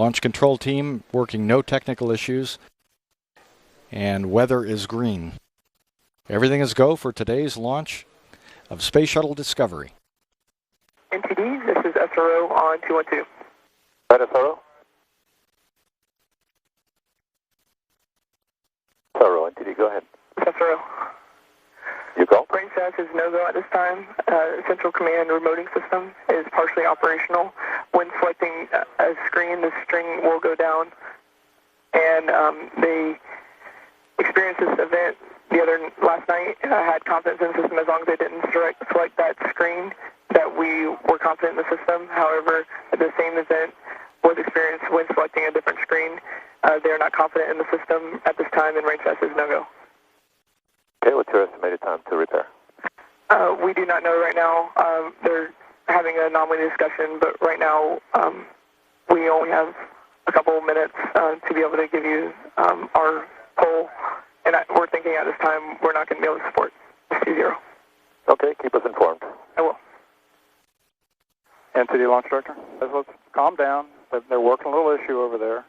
Launch control team working no technical issues, and weather is green. Everything is go for today's launch of Space Shuttle Discovery. NTD, this is SRO on 212. Right, SRO? SRO, NTD, go ahead. SRO. You go. Range status is no-go at this time. Central Command remoting system is partially operational. When selecting a screen, the string will go down. And they experienced this event last night. Had confidence in the system as long as they didn't select that screen, that we were confident in the system. However, the same event was experienced when selecting a different screen. They are not confident in the system at this time, and range status is no-go. Okay, what's your estimated time to repair? We do not know right now. They're having an anomaly discussion, but right now we only have a couple of minutes to be able to give you our poll. And we're thinking at this time we're not going to be able to support C0. Okay, keep us informed. I will. NTD Launch Director, let's calm down. They're working a little issue over there.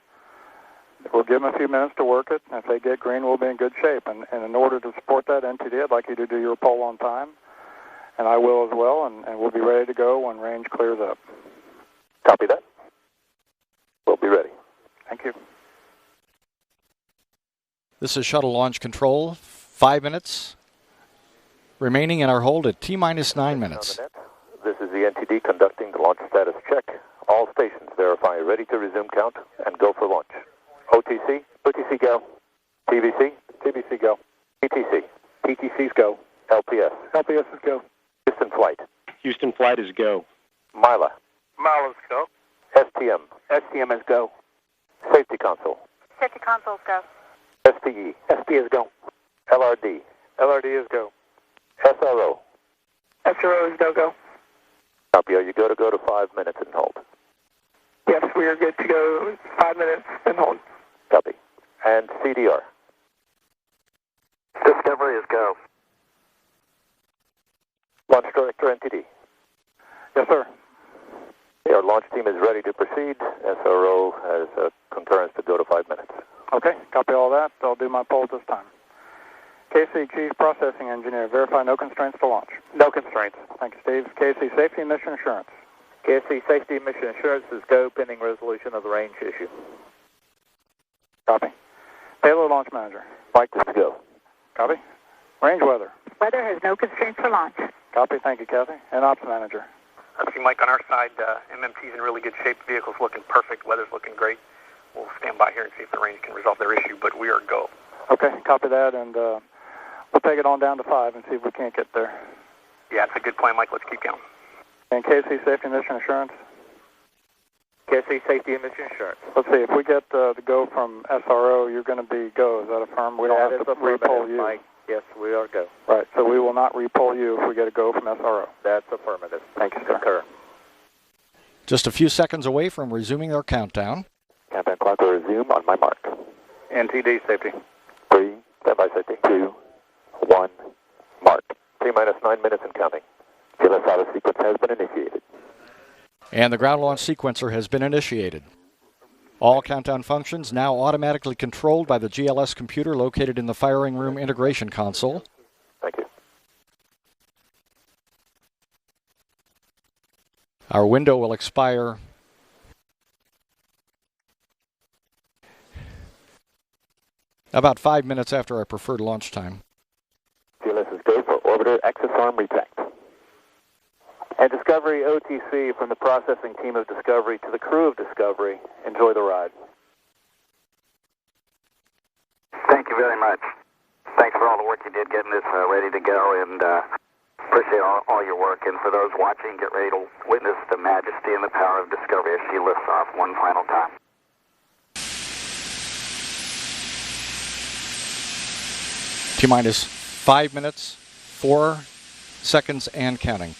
We'll give them a few minutes to work it, and if they get green, we'll be in good shape. And in order to support that, NTD, I'd like you to do your poll on time, and I will as well, and we'll be ready to go when range clears up. Copy that. We'll be ready. Thank you. This is Shuttle Launch Control. 5 minutes remaining in our hold at T-minus 9 minutes. This is the NTD conducting the launch status check. All stations verify ready to resume count and go for launch. OTC, OTC go. TVC, TVC go. TTC, TTC's go. LPS, LPS is go. Houston flight. Houston flight is go. Mila. Mila's go. STM. STM is go. Safety console. Safety consoles go. SPE. SPE is go. LRD. LRD is go. SRO. SRO is no-go. Copy. Are you go to 5 minutes and hold? Yes, we are good to go. 5 minutes and hold. Copy. And CDR. Discovery is go. Launch Director, NTD. Yes, sir. Our launch team is ready to proceed. SRO has concurrence to go to 5 minutes. Okay, copy all that. I'll do my poll this time. KC Chief Processing Engineer, verify no constraints to launch. No constraints. Thank you, Steve. KC Safety and Mission Assurance. KSC Safety and Mission Assurance is go pending resolution of the range issue. Copy. Payload Launch Manager. Mike, this is go. Copy. Range Weather. Weather has no constraints for launch. Copy. Thank you, Kathy. And Ops Manager. See, Mike, on our side, MMT's in really good shape. The vehicle's looking perfect. Weather's looking great. We'll stand by here and see if the range can resolve their issue, but we are go. Okay, copy that, and we'll take it on down to 5 and see if we can't get there. Yeah, it's a good plan, Mike. Let's keep going. And KC Safety and Mission Assurance. KSC Safety and Mission Assurance. Let's see, if we get the go from SRO, you're going to be go. Is that affirmed? We don't have to re-poll you. Mike. Yes, we are go. Right, so we will not re-poll you if we get a go from SRO. That's affirmative. Thank you, sir. Concur. Just a few seconds away from resuming their countdown. Countdown clock will resume on my mark. NTD Safety. 3, standby safety. 2, 1, mark. T-minus 9 minutes and counting. GLS auto sequence has been initiated. And the ground launch sequencer has been initiated. All countdown functions now automatically controlled by the GLS computer located in the firing room integration console. Thank you. Our window will expire about 5 minutes after our preferred launch time. GLS is go for orbiter axis arm retract. And Discovery OTC from the processing team of Discovery to the crew of Discovery. Enjoy the ride. Thank you very much. Thanks for all the work you did getting this ready to go, and appreciate all your work. And for those watching, get ready to witness the majesty and the power of Discovery as she lifts off one final time. T-minus 5 minutes, 4 seconds, and counting.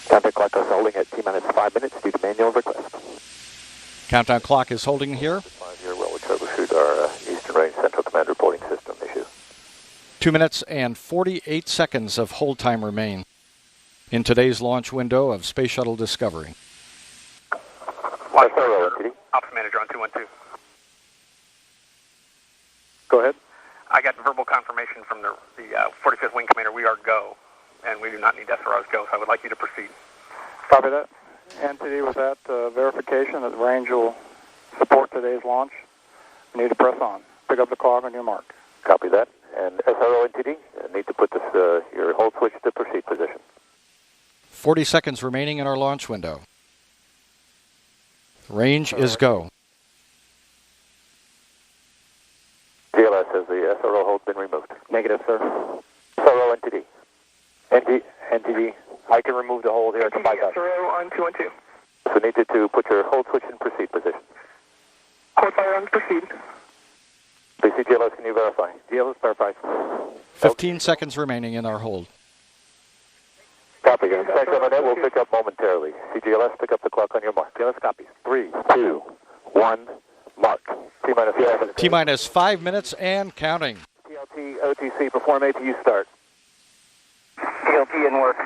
Countdown clock is holding at T-minus 5 minutes due to manual request. Countdown clock is holding here. 5-0, well, we troubleshoot our Eastern Range Central Command reporting system issue. 2 minutes and 48 seconds of hold time remain in today's launch window of Space Shuttle Discovery. Launch SRO, Director, NTD. Ops Manager on 212. Go ahead. I got verbal confirmation from the 45th Wing Commander. We are go, and we do not need SROs go, so I would like you to proceed. Copy that. NTD, with that verification that the range will support today's launch, you need to press on. Pick up the clock on your mark. Copy that. And SRO, NTD, need to put this your hold switch to proceed position. 40 seconds remaining in our launch window. Range is go. GLS, has the SRO hold been removed? Negative, sir. SRO, NTD. NTD, I can remove the hold here at the 5,000. SRO on 212. So needed to put your hold switch in proceed position. Hold fire on proceed. BCGLS, can you verify? GLS verified. 15 seconds remaining in our hold. Copy. Check on that. We'll pick up momentarily. CGLS, pick up the clock on your mark. GLS copies. 3, 2, 1, mark. T-minus 5 minutes. T-minus 5 minutes and counting. TLT, OTC, perform APU start. TLT in work.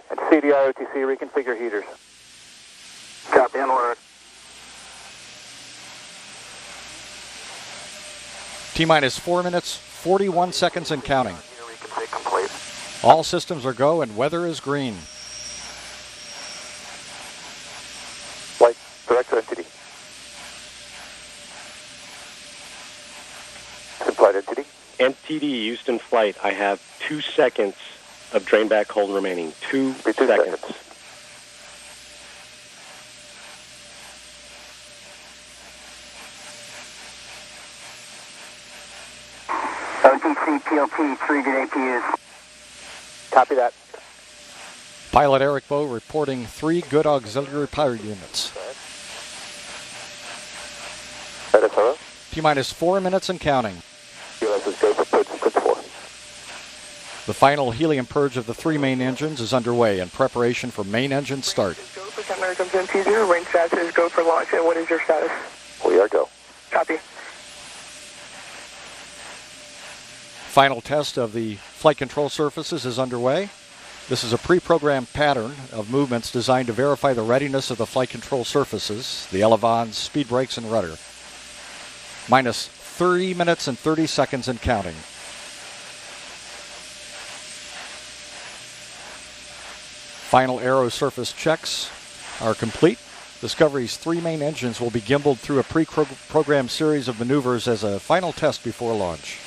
And CDI, OTC, reconfigure heaters. Copy in work. T-minus 4 minutes, 41 seconds and counting. Reconfig complete. All systems are go and weather is green. Flight Director, NTD. Flight NTD. NTD, Houston Flight. I have 2 seconds of drain back hold remaining. 2 seconds. OTC, PLT, 3 good APUs. Copy that. Pilot Eric Bowe reporting 3 good auxiliary power units. That is hello. T-minus 4 minutes and counting. GLS is go for purge sequence 4. The final helium purge of the 3 main engines is underway in preparation for main engine start. Go for Center comes in T0. Range status is go for launch. And what is your status? We are go. Copy. Final test of the flight control surfaces is underway. This is a pre-programmed pattern of movements designed to verify the readiness of the flight control surfaces, the elevons, speed brakes, and rudder. Minus 30 minutes and 30 seconds and counting. Final aero surface checks are complete. Discovery's 3 main engines will be gimbaled through a pre-programmed series of maneuvers as a final test before launch.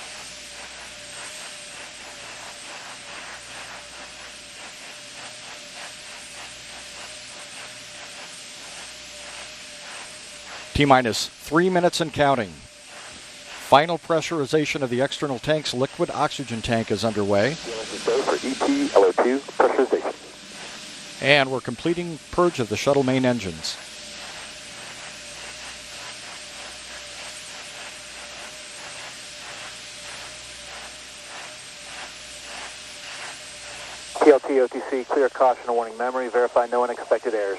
T-minus 3 minutes and counting. Final pressurization of the external tank's liquid oxygen tank is underway. Go for ET LO2 pressurization. And we're completing purge of the shuttle main engines. TLT, OTC, clear caution and warning memory. Verify no unexpected errors.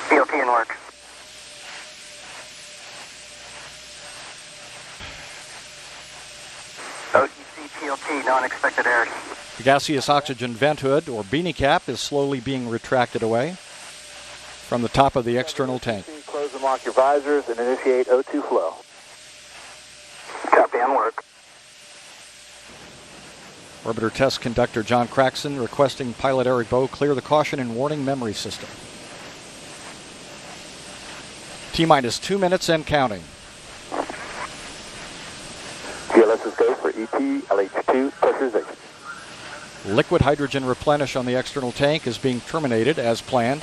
TLT in work. OTC, TLT, no unexpected errors. The gaseous oxygen vent hood, or beanie cap, is slowly being retracted away from the top of the external tank. Close and lock your visors and initiate O2 flow. Copy on work. Orbiter test conductor John Craxton requesting pilot Eric Bowe clear the caution and warning memory system. T-minus 2 minutes and counting. GLS is go for ET LH2 pressurization. Liquid hydrogen replenish on the external tank is being terminated as planned.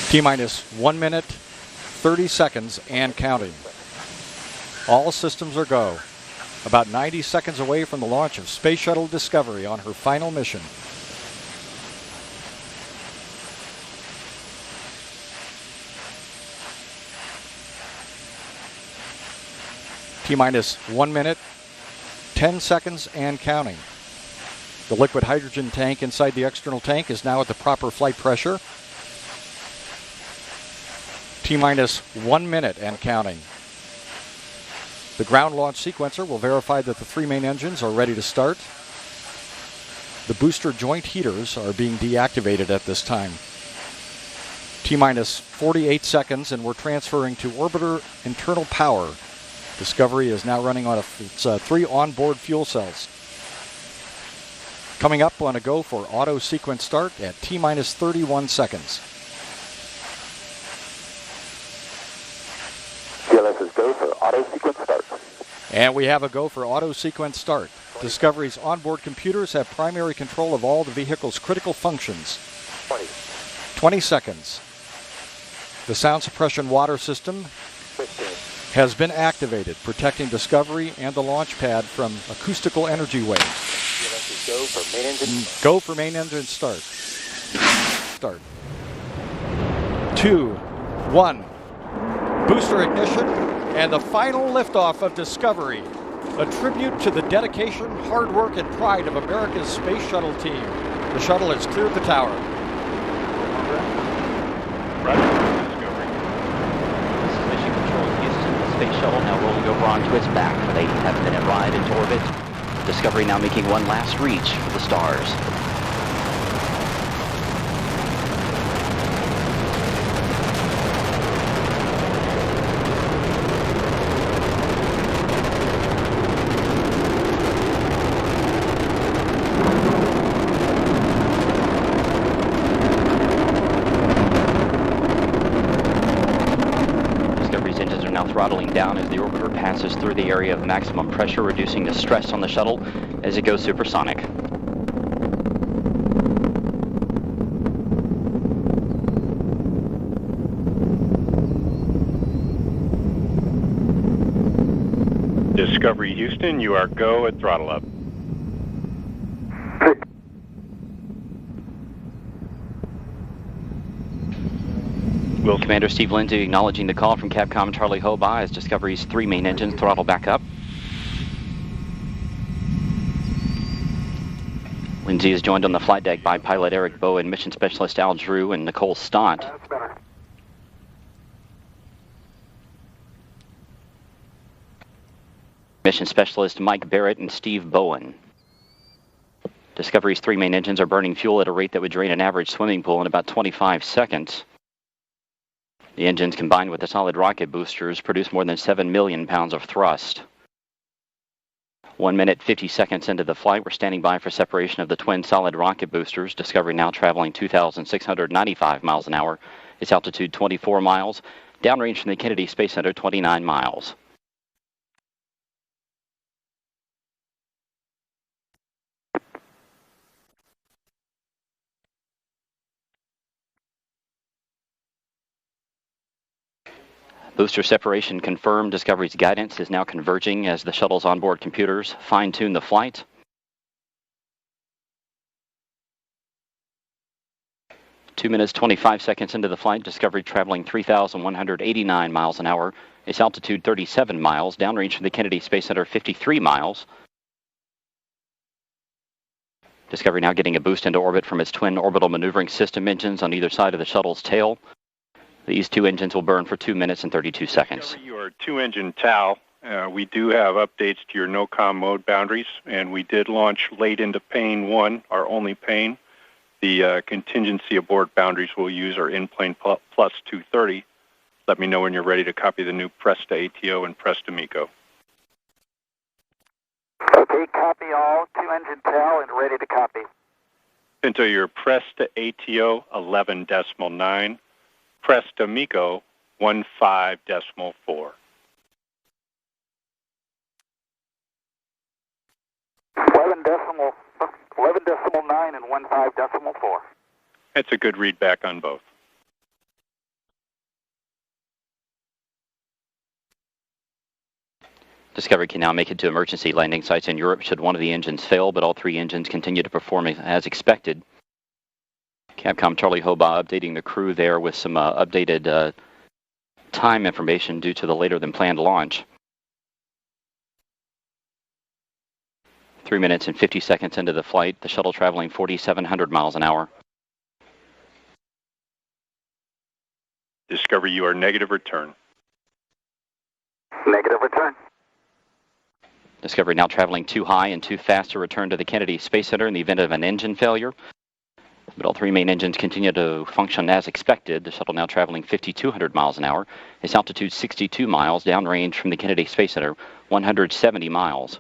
T-minus 1 minute, 30 seconds and counting. All systems are go. About 90 seconds away from the launch of Space Shuttle Discovery on her final mission. T-minus 1 minute, 10 seconds and counting. The liquid hydrogen tank inside the external tank is now at the proper flight pressure. T-minus 1 minute and counting. The ground launch sequencer will verify that the 3 main engines are ready to start. The booster joint heaters are being deactivated at this time. T-minus 48 seconds and we're transferring to orbiter internal power. Discovery is now running on its 3 onboard fuel cells. Coming up on a go for auto sequence start at T-minus 31 seconds. CLS is go for auto sequence start. And we have a go for auto sequence start. Discovery's onboard computers have primary control of all the vehicle's critical functions. 20 seconds. The sound suppression water system 15. has been activated, protecting Discovery and the launch pad from acoustical energy waves. CLS is go for main engine. Go for main engine start. Start. 2, 1. Booster ignition and the final liftoff of Discovery. A tribute to the dedication, hard work, and pride of America's space shuttle team. The shuttle has cleared the tower. This is Mission Control Houston. The space shuttle now rolling over onto its back for the 8.5-minute ride into orbit. Discovery now making one last reach for the stars. Throttling down as the orbiter passes through the area of maximum pressure, reducing the stress on the shuttle as it goes supersonic. Discovery Houston, you are go at throttle up. Commander Steve Lindsay acknowledging the call from Capcom Charlie Hobaugh as Discovery's 3 main engines throttle back up. Lindsay is joined on the flight deck by pilot Eric Bowen, mission specialist Al Drew, and Nicole Stott. Mission specialist Mike Barrett and Steve Bowen. Discovery's 3 main engines are burning fuel at a rate that would drain an average swimming pool in about 25 seconds. The engines combined with the solid rocket boosters produce more than 7 million pounds of thrust. 1 minute, 50 seconds into the flight, we're standing by for separation of the twin solid rocket boosters. Discovery now traveling 2,695 miles an hour. Its altitude 24 miles. Downrange from the Kennedy Space Center 29 miles. Booster separation confirmed. Discovery's guidance is now converging as the shuttle's onboard computers fine-tune the flight. Two minutes, 25 seconds into the flight, Discovery traveling 3,189 miles an hour. Its altitude 37 miles, downrange from the Kennedy Space Center 53 miles. Discovery now getting a boost into orbit from its twin orbital maneuvering system engines on either side of the shuttle's tail. These 2 engines will burn for 2 minutes and 32 seconds. Your 2-engine TAL. We do have updates to your no-com mode boundaries, and we did launch late into pane 1, our only pane. The contingency aboard boundaries we'll use are in-plane plus 230. Let me know when you're ready to copy the new Presta ATO and Presta MECO. Okay, copy all. 2-engine TAL and ready to copy. Into your Presta ATO 11.9. Presta MECO 15.4. 11.9 and 15.4. That's a good readback on both. Discovery can now make it to emergency landing sites in Europe should one of the engines fail, but all 3 engines continue to perform as expected. Capcom Charlie Hobaugh updating the crew there with some updated time information due to the later than planned launch. 3 minutes and 50 seconds into the flight, the shuttle traveling 4,700 miles an hour. Discovery, you are negative return. Negative return. Discovery now traveling too high and too fast to return to the Kennedy Space Center in the event of an engine failure. But all three main engines continue to function as expected. The shuttle now traveling 5,200 miles an hour. Its altitude 62 miles, downrange from the Kennedy Space Center 170 miles.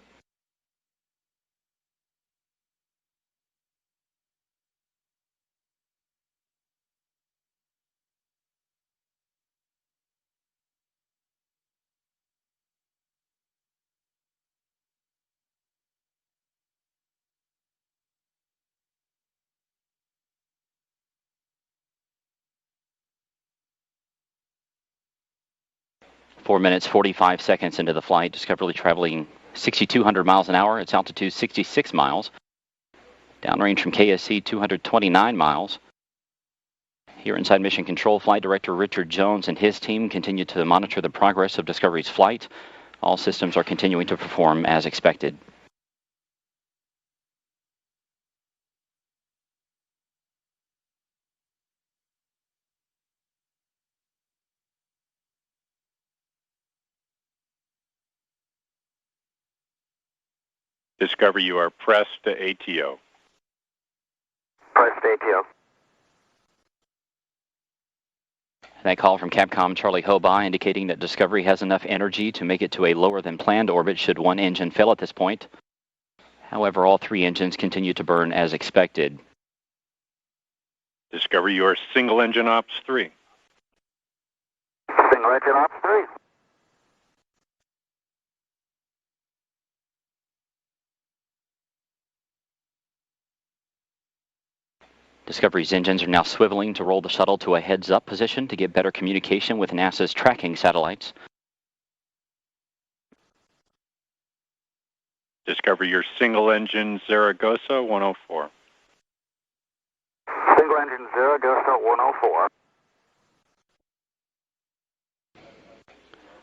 Four minutes, 45 seconds into the flight. Discovery traveling 6,200 miles an hour. Its altitude 66 miles. Downrange from KSC 229 miles. Here inside Mission Control, Flight Director Richard Jones and his team continue to monitor the progress of Discovery's flight. All systems are continuing to perform as expected. Discovery, you are pressed to ATO. Press ATO. That call from Capcom Charlie Hobaugh indicating that Discovery has enough energy to make it to a lower than planned orbit should one engine fail at this point. However, all three engines continue to burn as expected. Discovery, you are single engine ops 3. Single engine ops 3. Discovery's engines are now swiveling to roll the shuttle to a heads-up position to get better communication with NASA's tracking satellites. Discovery, your single engine Zaragoza 104. Single engine Zaragoza 104.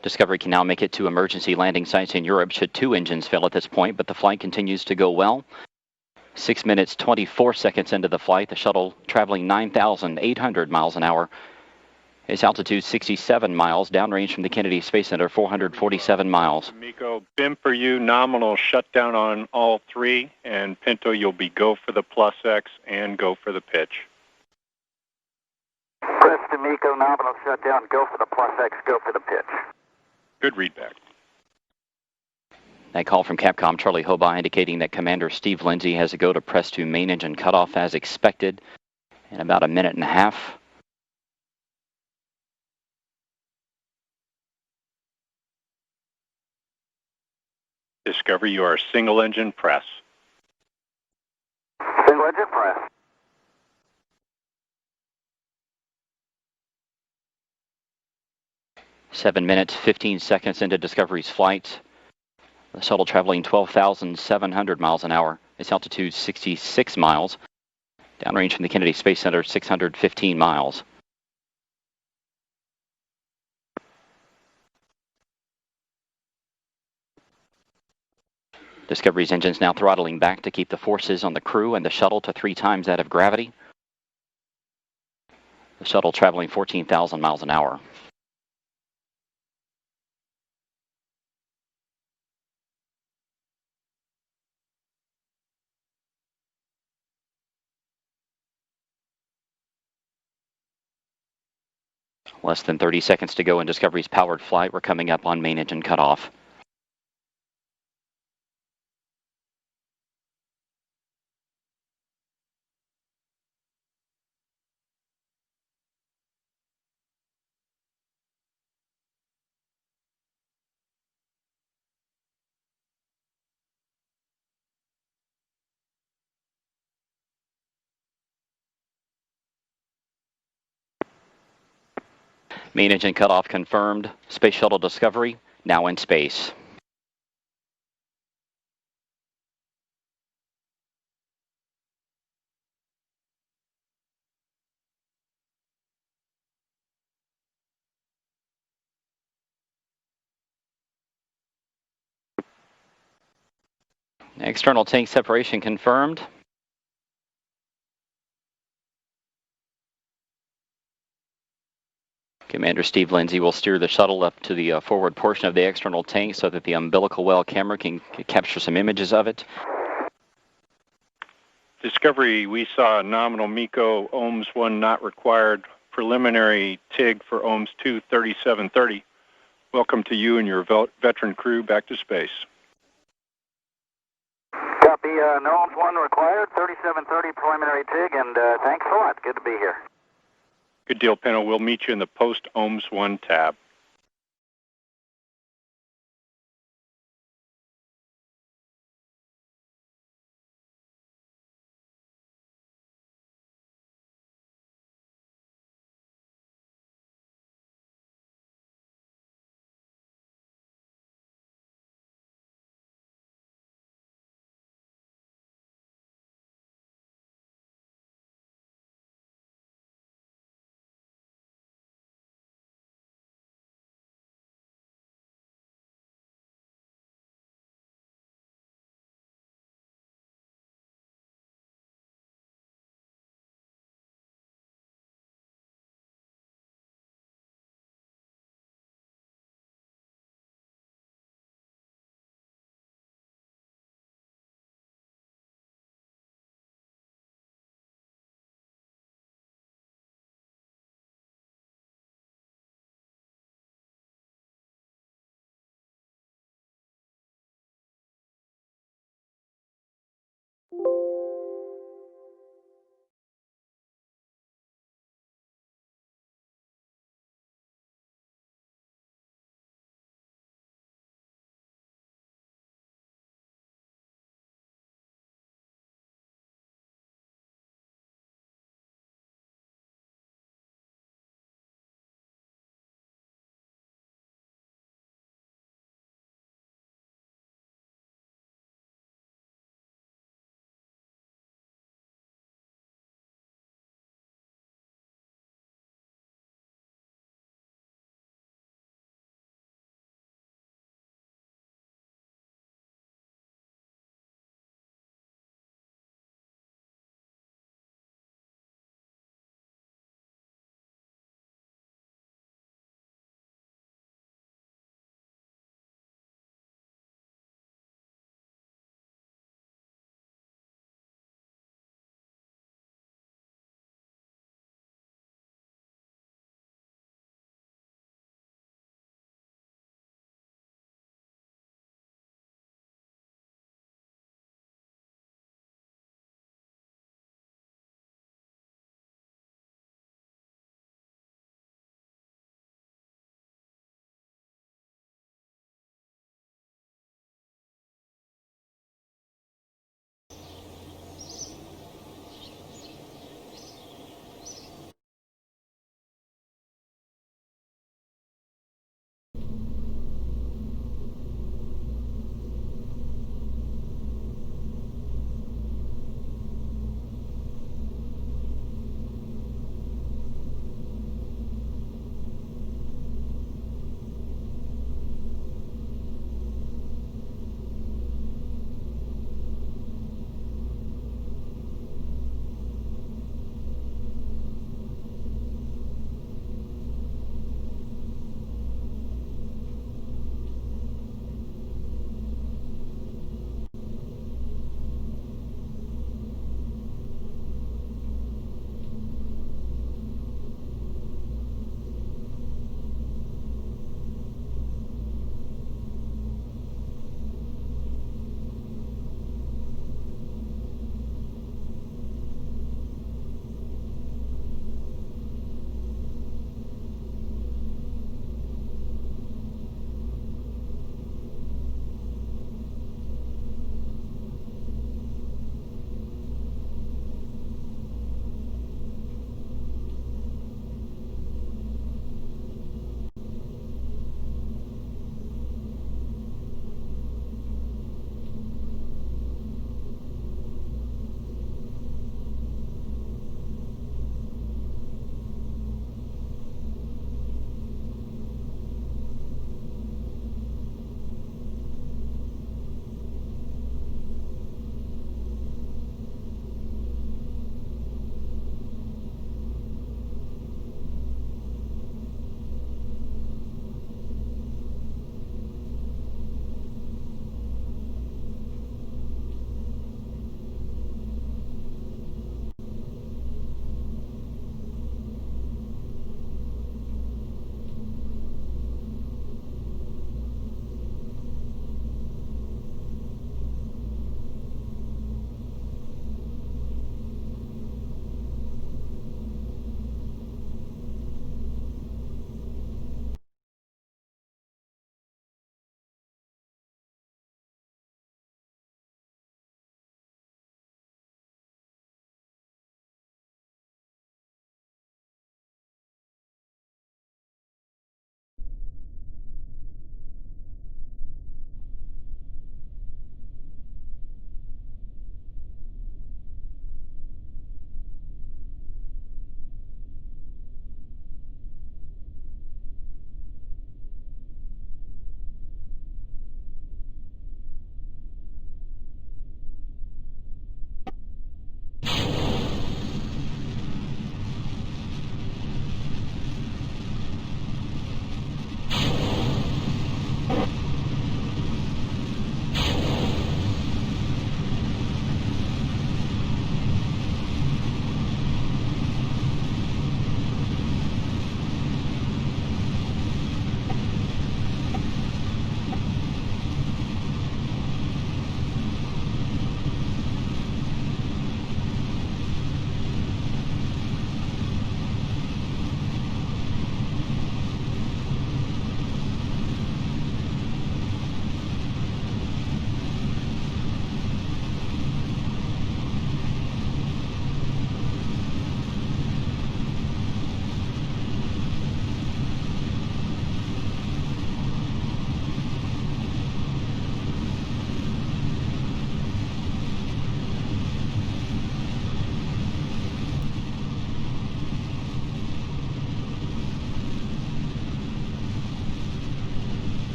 Discovery can now make it to emergency landing sites in Europe should two engines fail at this point, but the flight continues to go well. 6 minutes, 24 seconds into the flight, the shuttle traveling 9,800 miles an hour. Its altitude 67 miles, downrange from the Kennedy Space Center 447 miles. Miko, BIM for you, nominal shutdown on all three, and Pinto, you'll be go for the plus X and go for the pitch. Press to Miko, nominal shutdown, go for the plus X, go for the pitch. Good readback. That call from Capcom Charlie Hobaugh indicating that Commander Steve Lindsay has a go to press to main engine cutoff as expected in about a minute and a half. Discovery, you are single engine press. Single engine press. Seven minutes, 15 seconds into Discovery's flight. The shuttle traveling 12,700 miles an hour. Its altitude 66 miles. Downrange from the Kennedy Space Center 615 miles. Discovery's engines now throttling back to keep the forces on the crew and the shuttle to 3 times that of gravity. The shuttle traveling 14,000 miles an hour. Less than 30 seconds to go in Discovery's powered flight. We're coming up on main engine cutoff. Main engine cutoff confirmed. Space Shuttle Discovery now in space. External tank separation confirmed. Commander Steve Lindsay will steer the shuttle up to the forward portion of the external tank so that the umbilical well camera can capture some images of it. Discovery, we saw nominal MECO, OMS 1 not required, preliminary TIG for OMS 2, 3730. Welcome to you and your veteran crew back to space. Copy, no OMS 1 required, 3730 preliminary TIG, and thanks a lot. Good to be here. Good deal, Pinto. We'll meet you in the post-OMS 1 tab.